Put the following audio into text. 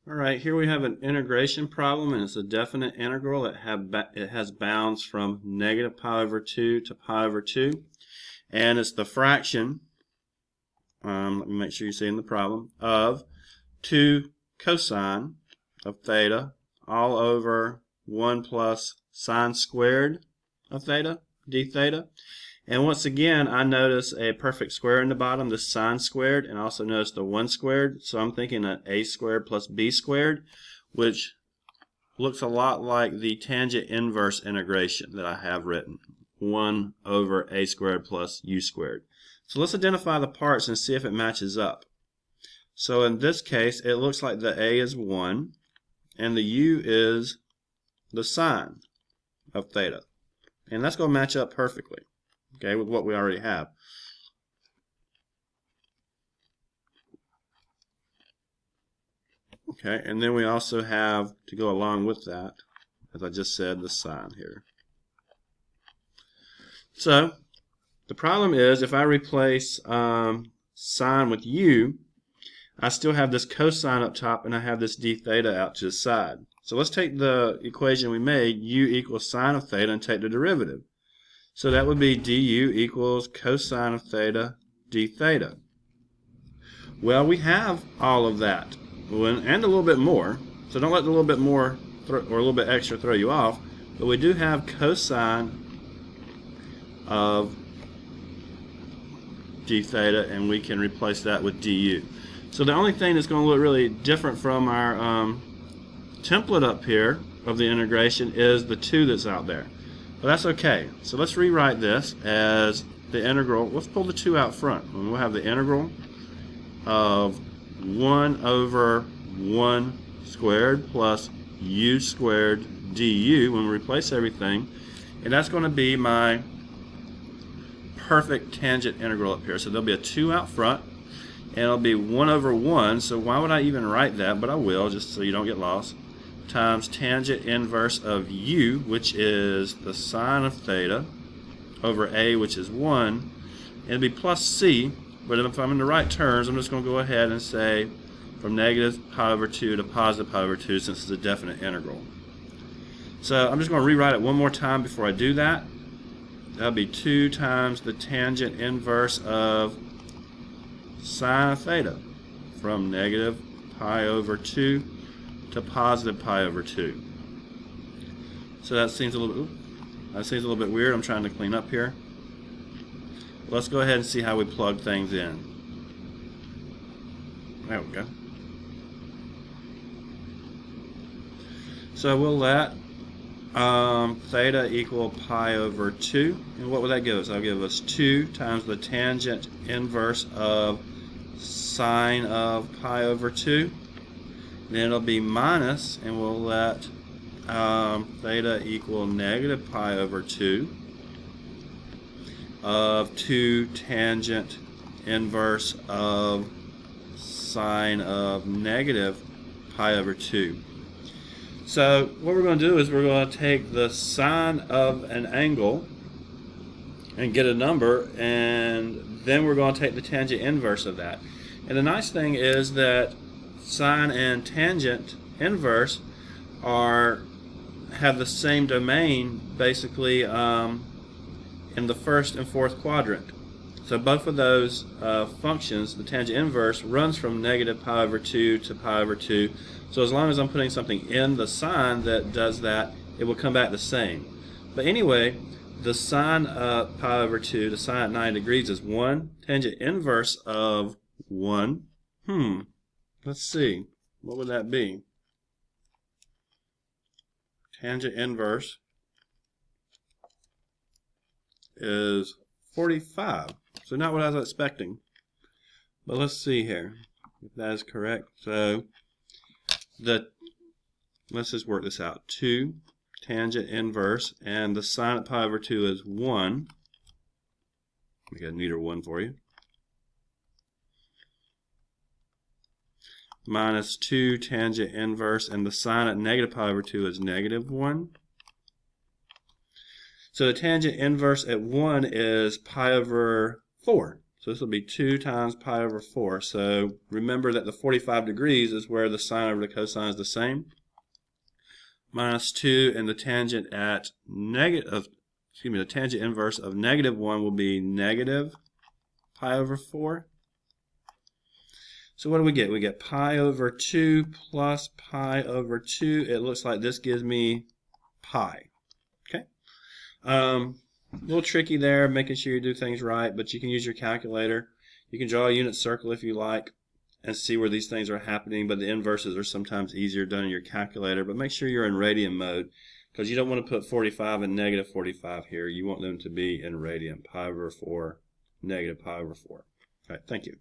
Alright, here we have an integration problem, and it's a definite integral. It has bounds from negative pi over 2 to pi over 2. And it's the fraction, let me make sure you see in the problem, of 2 cosine of theta all over 1 plus sine squared of theta, d theta. And once again, I notice a perfect square in the bottom, the sine squared, and also notice the 1 squared. So I'm thinking an a squared plus b squared, which looks a lot like the tangent inverse integration that I have written, 1 over a squared plus u squared. So let's identify the parts and see if it matches up. So in this case, it looks like the a is 1, and the u is the sine of theta. And that's going to match up perfectly, okay, with what we already have. Okay, and then we also have, to go along with that, as I just said, the sine here. So the problem is, if I replace sine with u, I still have this cosine up top, and I have this d theta out to the side. So let's take the equation we made, u equals sine of theta, and take the derivative. So that would be du equals cosine of theta d theta. Well, we have all of that, and a little bit more. So don't let the little bit more or a little bit extra throw you off. But we do have cosine of d theta, and we can replace that with du. So the only thing that's going to look really different from our template up here of the integration is the 2 that's out there. But that's okay. So let's rewrite this as the integral. Let's pull the 2 out front. And we'll have the integral of 1 over 1 squared plus u squared du when we replace everything. And that's going to be my perfect tangent integral up here. So there'll be a 2 out front, and it'll be 1 over 1. So why would I even write that? But I will, just so you don't get lost. Times tangent inverse of u, which is the sine of theta, over a, which is 1. It'll be plus c, but if I'm in the right terms, I'm just going to go ahead and say from negative pi over 2 to positive pi over 2, since it's a definite integral. So I'm just going to rewrite it one more time before I do that. That'll be 2 times the tangent inverse of sine of theta from negative pi over 2 to positive pi over 2. So that seems a little bit weird. I'm trying to clean up here. Let's go ahead and see how we plug things in. There we go. So we'll let theta equal pi over 2. And what would that give us? That'll give us 2 times the tangent inverse of sine of pi over 2. Then it'll be minus, and we'll let theta equal negative pi over 2 of 2 tangent inverse of sine of negative pi over 2. So what we're going to do is we're going to take the sine of an angle and get a number, and then we're going to take the tangent inverse of that. And the nice thing is that sine and tangent inverse have the same domain, basically, in the first and fourth quadrant. So both of those functions, the tangent inverse, runs from negative pi over 2 to pi over 2. So as long as I'm putting something in the sine that does that, it will come back the same. But anyway, the sine of pi over 2, the sine at 90 degrees, is 1. Tangent inverse of 1. Let's see. What would that be? Tangent inverse is 45. So not what I was expecting. But let's see here if that is correct. So let's just work this out. 2 tangent inverse, and the sine at pi over 2 is 1. Make a neater one for you. Minus 2 tangent inverse, and the sine at negative pi over 2 is negative 1. So the tangent inverse at 1 is pi over 4. So this will be 2 times pi over 4. So remember that the 45 degrees is where the sine over the cosine is the same. Minus 2, and the tangent at the tangent inverse of -1 will be negative pi over 4. So what do we get? We get pi over 2 plus pi over 2. It looks like this gives me pi. Okay. A little tricky there, making sure you do things right, but you can use your calculator. You can draw a unit circle if you like and see where these things are happening, but the inverses are sometimes easier done in your calculator. But make sure you're in radian mode, because you don't want to put 45 and negative 45 here. You want them to be in radian, pi over 4, negative pi over 4. All right, thank you.